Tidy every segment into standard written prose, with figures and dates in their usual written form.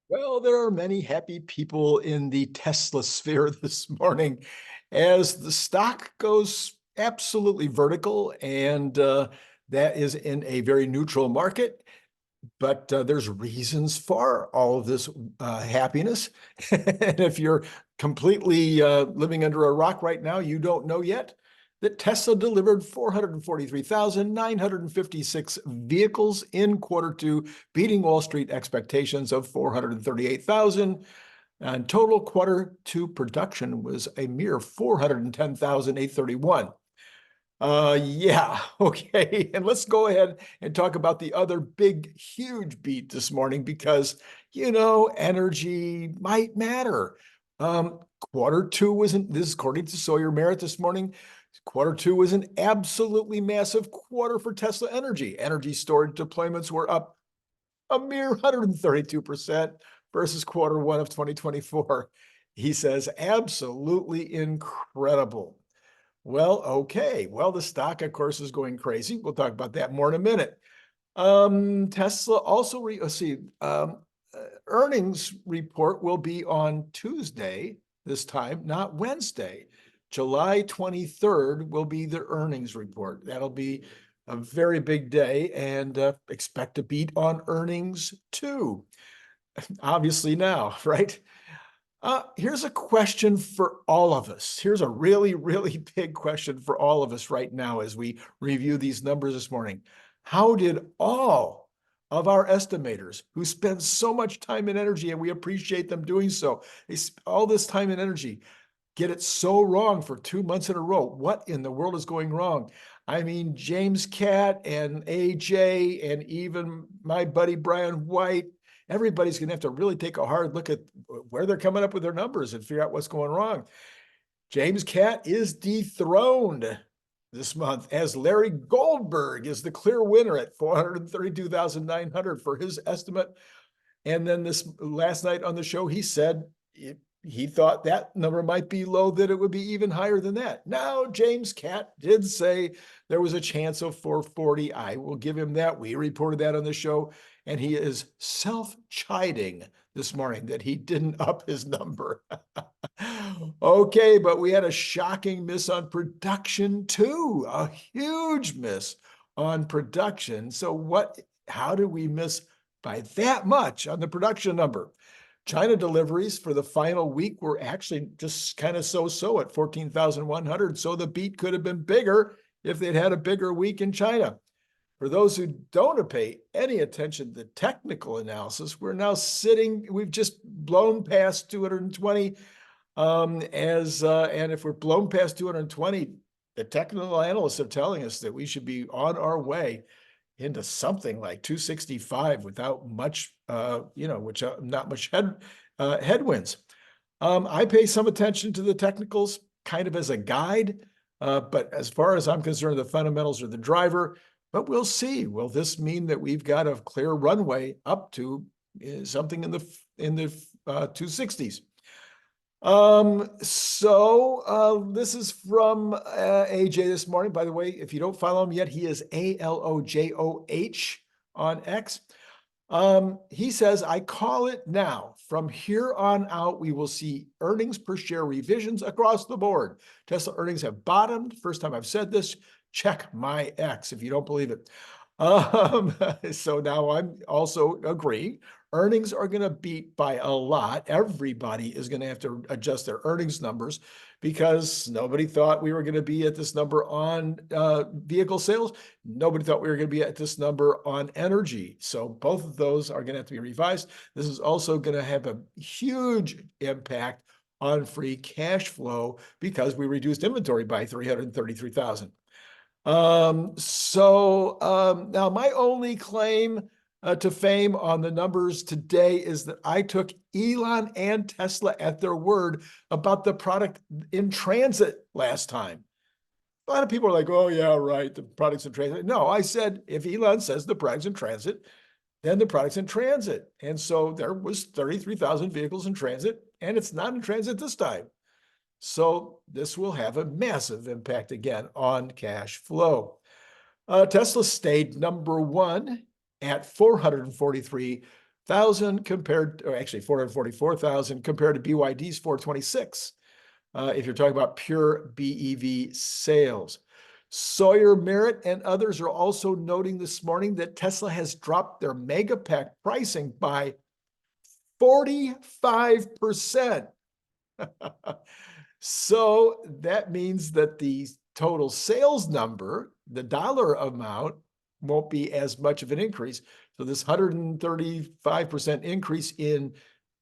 Well, there are many happy people in the Tesla sphere this morning as the stock goes absolutely vertical, and that is in a very neutral market. But there's reasons for all of this happiness. And if you're completely living under a rock right now, you don't know yet that Tesla delivered 443,956 vehicles in quarter two, beating Wall Street expectations of 438,000. And total quarter two production was a mere 410,831. Yeah, okay. And let's go ahead and talk about the other big, huge beat this morning because, energy might matter. Quarter two wasn't, this is according to Sawyer Merritt this morning, quarter two was an absolutely massive quarter for Tesla Energy. Energy storage deployments were up a mere 132% versus quarter one of 2024. He says, absolutely incredible. Well, okay. Well, the stock, of course, is going crazy. We'll talk about that more in a minute. Tesla also, earnings report will be on Tuesday this time, not Wednesday. July 23rd will be the earnings report. That'll be a very big day, and expect a beat on earnings too. Obviously now, right? Here's a question for all of us. Here's a really, really big question for all of us right now as we review these numbers this morning. How did all of our estimators who spend so much time and energy, and we appreciate them doing so, all this time and energy, get it so wrong for 2 months in a row? What in the world is going wrong? I mean, James Catt and AJ and even my buddy Brian White, everybody's going to have to really take a hard look at where they're coming up with their numbers and figure out what's going wrong. James Catt is dethroned this month as Larry Goldberg is the clear winner at 432,900 for his estimate. And then this last night on the show, he said he thought that number might be low, that it would be even higher than that. Now, James Catt did say there was a chance of 440. I will give him that. We reported that on the show. And he is self-chiding this morning that he didn't up his number. Okay, but we had a shocking miss on production too, a huge miss on production. So how did we miss by that much on the production number? China deliveries for the final week were actually just kind of so-so at 14,100. So the beat could have been bigger if they'd had a bigger week in China. For those who don't pay any attention to the technical analysis, we've just blown past 220. And if we're blown past 220, the technical analysts are telling us that we should be on our way into something like 265 without much, not much headwinds. I pay some attention to the technicals kind of as a guide, but as far as I'm concerned, the fundamentals are the driver. But we'll see. Will this mean that we've got a clear runway up to something in the 260s? This is from AJ this morning. By the way, if you don't follow him yet, he is 𝐬𝐿𝐿𝐽𝐽 on X. He says, I call it now. From here on out, we will see earnings per share revisions across the board. Tesla earnings have bottomed. First time I've said this. Check my X if you don't believe it. So now I'm also agreeing. Earnings are going to beat by a lot. Everybody is going to have to adjust their earnings numbers because nobody thought we were going to be at this number on vehicle sales. Nobody thought we were going to be at this number on energy. So both of those are going to have to be revised. This is also going to have a huge impact on free cash flow because we reduced inventory by 333,000. Now my only claim to fame on the numbers today is that I took Elon and Tesla at their word about the product in transit last time. A lot of people are like, oh yeah, right, the product's in transit. No, I said, if Elon says the product's in transit, then the product's in transit. And so there was 33,000 vehicles in transit, and it's not in transit this time. So this will have a massive impact again on cash flow. Tesla stayed number one at 443 compared, or actually 444,000 compared to BYD's 426. If you're talking about pure BEV sales. Sawyer Merritt and others are also noting this morning that Tesla has dropped their mega pack pricing by 45%. So that means that the total sales number, the dollar amount, won't be as much of an increase. So this 135% increase in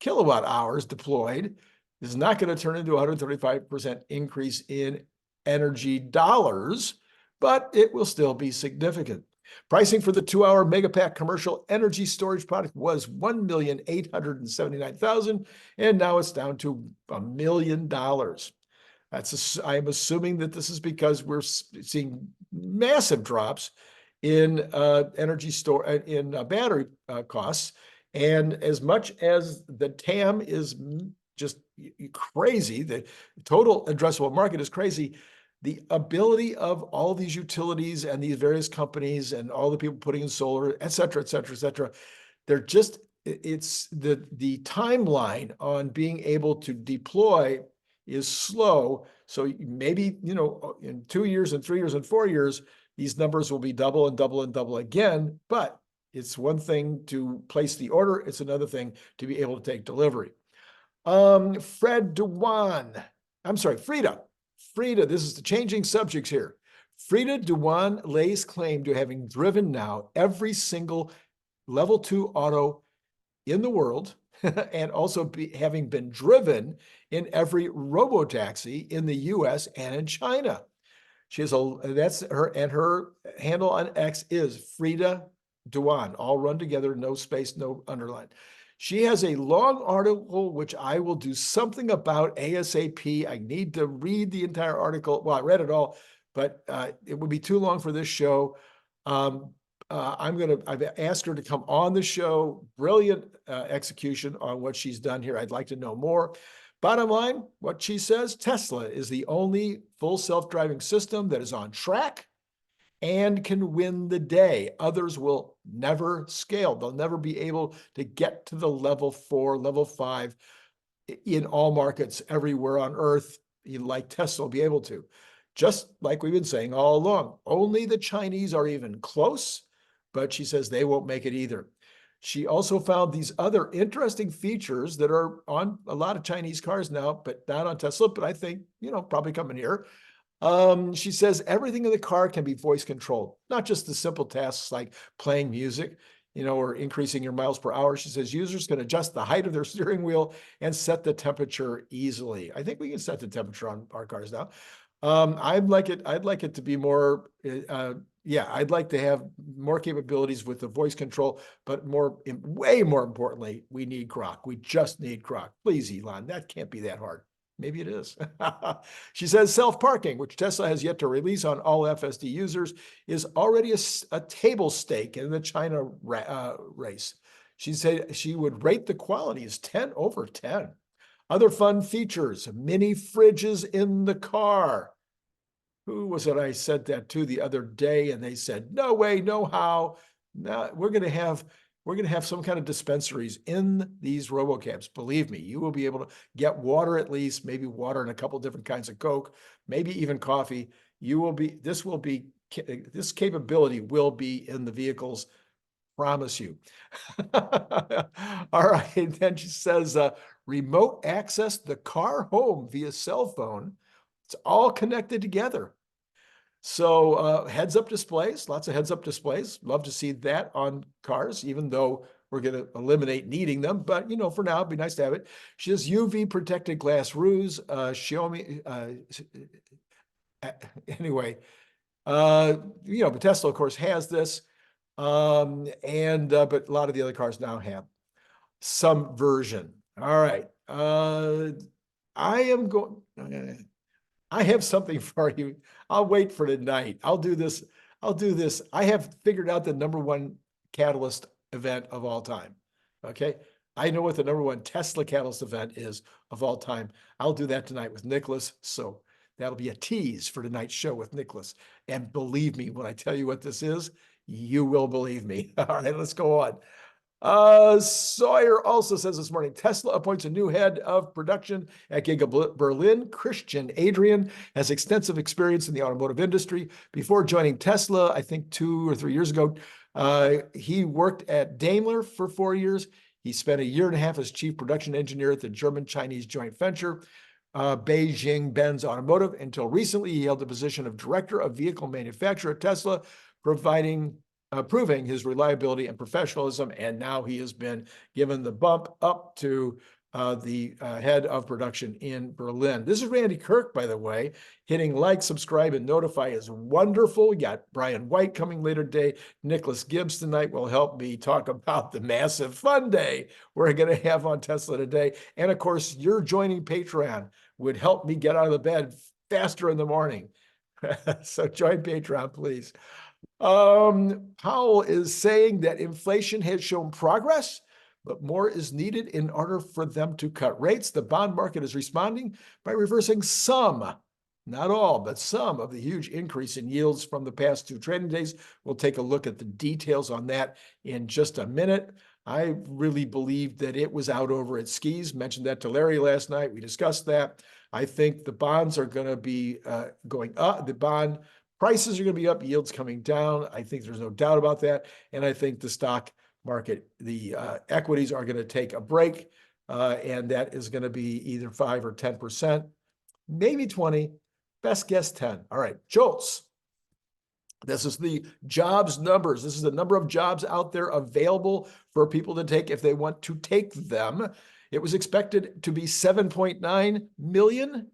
kilowatt hours deployed is not going to turn into a 135% increase in energy dollars, but it will still be significant. Pricing for the 2-hour Megapack commercial energy storage product was $1,879,000, and now it's down to $1 million. I'm assuming that this is because we're seeing massive drops in energy store in battery costs, and as much as the TAM is just crazy, the total addressable market is crazy. The ability of all these utilities and these various companies and all the people putting in solar, et cetera, et cetera, et cetera, they're just, it's the timeline on being able to deploy is slow. So maybe, in 2 years and 3 years and 4 years, these numbers will be double and double and double again. But it's one thing to place the order. It's another thing to be able to take delivery. Frida, this is the changing subjects here. Frida Duan lays claim to having driven now every single level 2 auto in the world and also having been driven in every robotaxi in the US and in China. She has that's her, and her handle on X is Frida Duan, all run together, no space, no underline. She has a long article, which I will do something about ASAP. I need to read the entire article. Well, I read it all, but it would be too long for this show. I've asked her to come on the show. Brilliant execution on what she's done here. I'd like to know more. Bottom line, what she says, Tesla is the only full self-driving system that is on track and can win the day. Others will never scale. They'll never be able to get to the level 4, level 5 in all markets everywhere on Earth, like Tesla will be able to. Just like we've been saying all along, only the Chinese are even close, but she says they won't make it either. She also found these other interesting features that are on a lot of Chinese cars now, but not on Tesla, but I think, probably coming here. She says everything in the car can be voice controlled, not just the simple tasks like playing music, or increasing your miles per hour. She says users can adjust the height of their steering wheel and set the temperature easily. I think we can set the temperature on our cars now. I'd like it to be more, I'd like to have more capabilities with the voice control, but way more importantly, we need Grok. We just need Grok. Please, Elon, that can't be that hard. Maybe it is. She says self-parking, which Tesla has yet to release on all FSD users, is already a table stake in the China race. She said she would rate the quality as 10 over 10. Other fun features, mini fridges in the car. Who was it I said that to the other day? And they said, no way, no how. No, we're going to have some kind of dispensaries in these robocabs. Believe me, you will be able to get water, at least, maybe water and a couple of different kinds of Coke, maybe even coffee. This capability will be in the vehicles, promise you. All right, then she says, remote access the car home via cell phone. It's all connected together. So heads-up displays, lots of heads-up displays. Love to see that on cars, even though we're going to eliminate needing them. But, for now, it'd be nice to have it. She has UV-protected glass roofs. Xiaomi, anyway, but Tesla, of course, has this. But a lot of the other cars now have some version. All right. I have something for you. I'll wait for tonight. I'll do this. I have figured out the #1 catalyst event of all time. Okay. I know what the #1 Tesla catalyst event is of all time. I'll do that tonight with Nicholas. So that'll be a tease for tonight's show with Nicholas. And believe me, when I tell you what this is, you will believe me. All right, let's go on. Sawyer also says this morning, Tesla appoints a new head of production at Giga Berlin. Christian Adrian has extensive experience in the automotive industry. Before joining Tesla, I think 2 or 3 years ago, he worked at Daimler for 4 years. He spent 1.5 years as chief production engineer at the German-Chinese joint venture, Beijing-Benz Automotive. Until recently, he held the position of director of vehicle manufacturer at Tesla, proving his reliability and professionalism, and now he has been given the bump up to the head of production in Berlin. This is Randy Kirk, by the way. Hitting like, subscribe, and notify is wonderful. We got Brian White coming later today. Nicholas Gibbs tonight will help me talk about the massive fun day we're going to have on Tesla today. And of course, your joining Patreon would help me get out of the bed faster in the morning. So join Patreon, please. Powell is saying that inflation has shown progress, but more is needed in order for them to cut rates. The bond market is responding by reversing some, not all, but some of the huge increase in yields from the past 2 trading days. We'll take a look at the details on that in just a minute. I really believe that it was out over its skis. Mentioned that to Larry last night. We discussed that. I think the bonds are going to be going up. The bond prices are going to be up, yields coming down. I think there's no doubt about that. And I think the stock market, the equities are going to take a break. And that is going to be either 5 or 10%, maybe 20, best guess 10. All right, JOLTS. This is the jobs numbers. This is the number of jobs out there available for people to take if they want to take them. It was expected to be 7.9 million,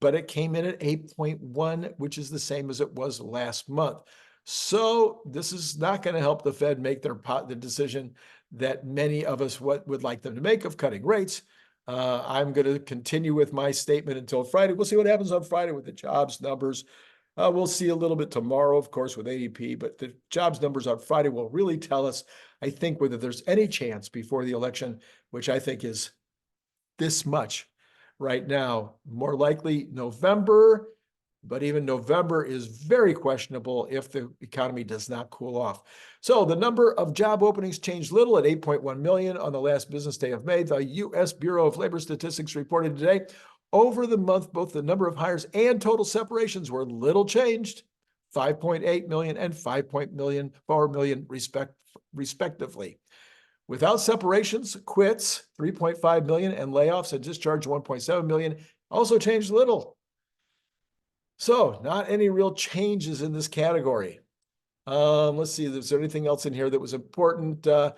but it came in at 8.1, which is the same as it was last month. So this is not going to help the Fed make the decision that many of us would like them to make of cutting rates. I'm going to continue with my statement until Friday. We'll see what happens on Friday with the jobs numbers. We'll see a little bit tomorrow, of course, with ADP, but the jobs numbers on Friday will really tell us, I think, whether there's any chance before the election, which I think is this much right now. More likely November, but even November is very questionable if the economy does not cool off. So the number of job openings changed little at 8.1 million on the last business day of May. The U.S. Bureau of Labor Statistics reported today, over the month, both the number of hires and total separations were little changed, 5.8 million and 5.4 million respectively. Without separations, quits 3.5 million and layoffs and discharge 1.7 million also changed little. So not any real changes in this category. Let's see, is there anything else in here that was important? The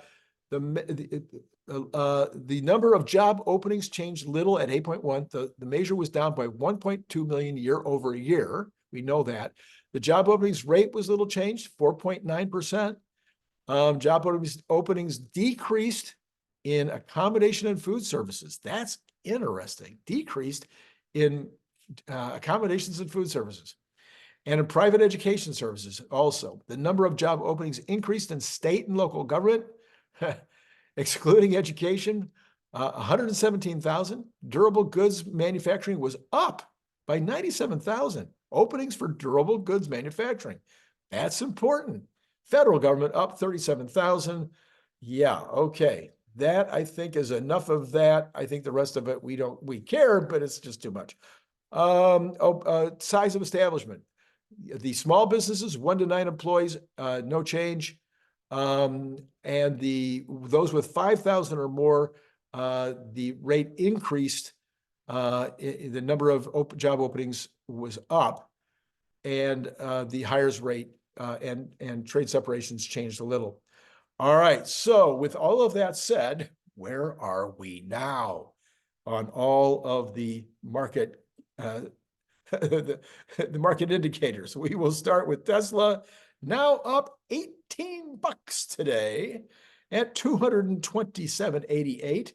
number of job openings changed little at 8.1. The measure was down by 1.2 million year over year. We know that. The job openings rate was little changed, 4.9%. Job openings decreased in accommodation and food services. That's interesting. Decreased in accommodations and food services. And in private education services also. The number of job openings increased in state and local government, excluding education, 117,000. Durable goods manufacturing was up by 97,000. Openings for durable goods manufacturing. That's important. Federal government up 37,000. Yeah, okay. That, I think, is enough of that. I think the rest of it, we care, but it's just too much. Size of establishment. The small businesses, 1 to 9 employees, no change. And those with 5,000 or more, the rate increased. The number of job openings was up, and the hires rate and trade separations changed a little. All right. So with all of that said, where are we now on all of the market the market indicators? We will start with Tesla, now up $18 today at 227.88,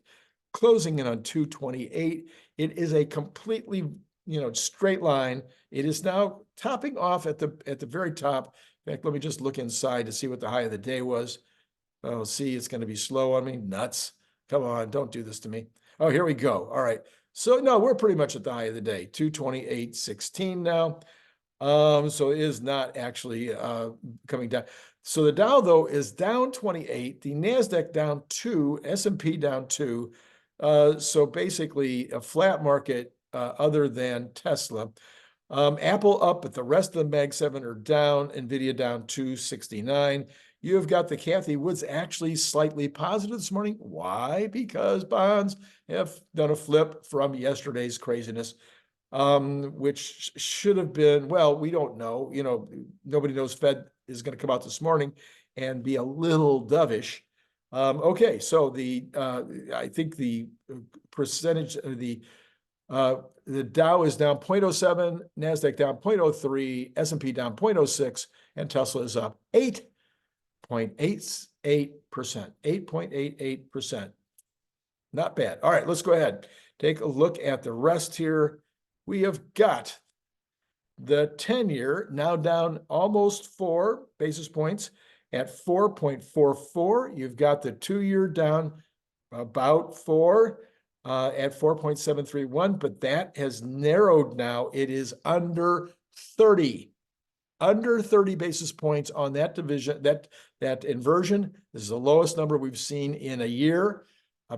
closing in on 228. It is a completely, straight line. It is now topping off at the very top. In fact, let me just look inside to see what the high of the day was. Oh, see, it's going to be slow on me. Nuts. Come on, don't do this to me. Oh, here we go. All right. So no, we're pretty much at the high of the day, 228.16 now. So it is not actually coming down. So the Dow, though, is down 28, the NASDAQ down 2, S&P down 2. So basically a flat market other than Tesla. Apple up, but the rest of the Mag 7 are down. NVIDIA down 269. You have got the Cathie Woods actually slightly positive this morning. Why? Because bonds have done a flip from yesterday's craziness, which should have been, well, we don't know. You know, nobody knows Fed is going to come out this morning and be a little dovish. Okay, so I think the percentage of the Dow is down 0.07, NASDAQ down 0.03, S&P down 0.06, and Tesla is up 8.88%, 8.88%. Not bad. All right, let's go ahead. Take a look at the rest here. We have got the 10-year now down almost 4 basis points at 4.44. You've got the 2-year down about 4 at 4.731, but that has narrowed now. It is under 30 basis points on that division, that inversion. This is the lowest number we've seen in a year,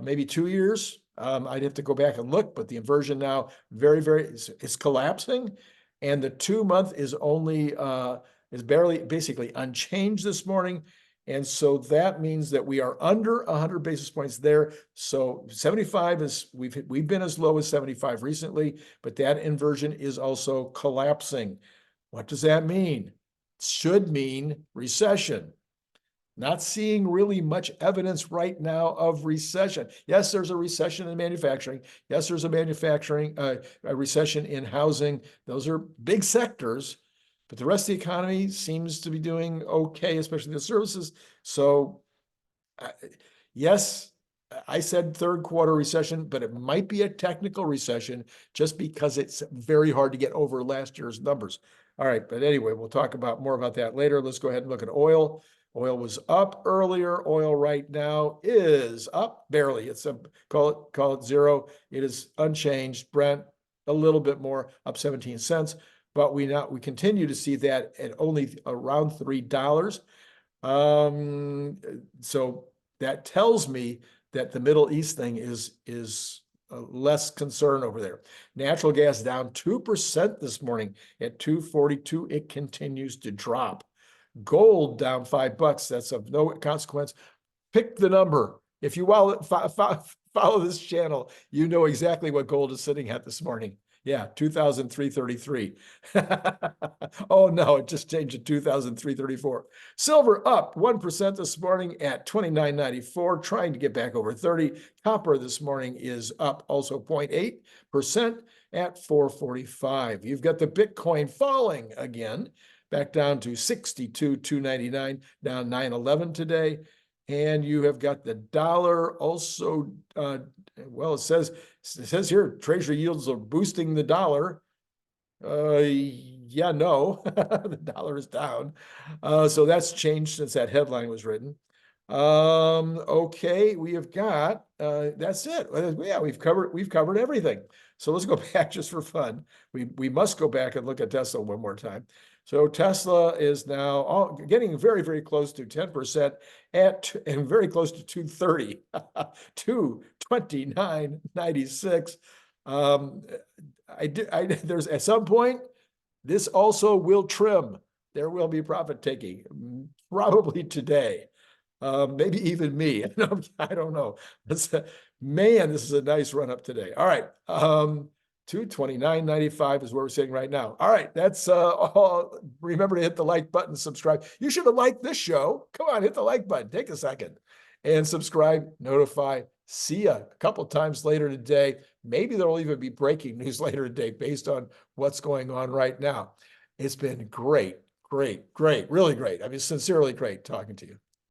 maybe 2 years. I'd have to go back and look, but the inversion now it's collapsing, and the 2-month is only is barely basically unchanged this morning. And so that means that we are under 100 basis points there. So 75 is, we've been as low as 75 recently, but that inversion is also collapsing. What does that mean? It should mean recession. Not seeing really much evidence right now of recession. Yes, there's a recession in manufacturing. Yes, there's a recession in housing. Those are big sectors. But the rest of the economy seems to be doing okay, especially the services. So yes, I said third quarter recession, but it might be a technical recession just because it's very hard to get over last year's numbers. All right, but anyway, we'll talk about more about that later. Let's go ahead and look at oil. Oil was up earlier. Oil right now is up barely. It's call it zero. It is unchanged. Brent a little bit more, up 17 cents. But we continue to see that at only around $3. So that tells me that the Middle East thing is less concern over there. Natural gas down 2% this morning at 242. It continues to drop. Gold down $5. That's of no consequence. Pick the number. If you follow this channel, you know exactly what gold is sitting at this morning. Yeah, 2,333. Oh no, it just changed to 2,334. Silver up 1% this morning at 29.94, trying to get back over 30. Copper this morning is up also 0.8% at 445. You've got the Bitcoin falling again, back down to 62,299, down 911 today. And you have got the dollar also, well, it says here, treasury yields are boosting the dollar. Yeah, no, the dollar is down. So that's changed since that headline was written. Okay, we have got, that's it. Yeah, we've covered everything. So let's go back just for fun. We must go back and look at Tesla one more time. So Tesla is now getting very, very close to 10% and very close to 230, 229.96. There's at some point, this also will trim. There will be profit taking, probably today. Maybe even me. I don't know. Man, this is a nice run up today. All right. 229.95 is where we're sitting right now. All right, that's all. Remember to hit the like button, subscribe. You should have liked this show. Come on, hit the like button. Take a second and subscribe, notify. See ya a couple times later today. Maybe there'll even be breaking news later today based on what's going on right now. It's been great, really great. I mean, sincerely great talking to you.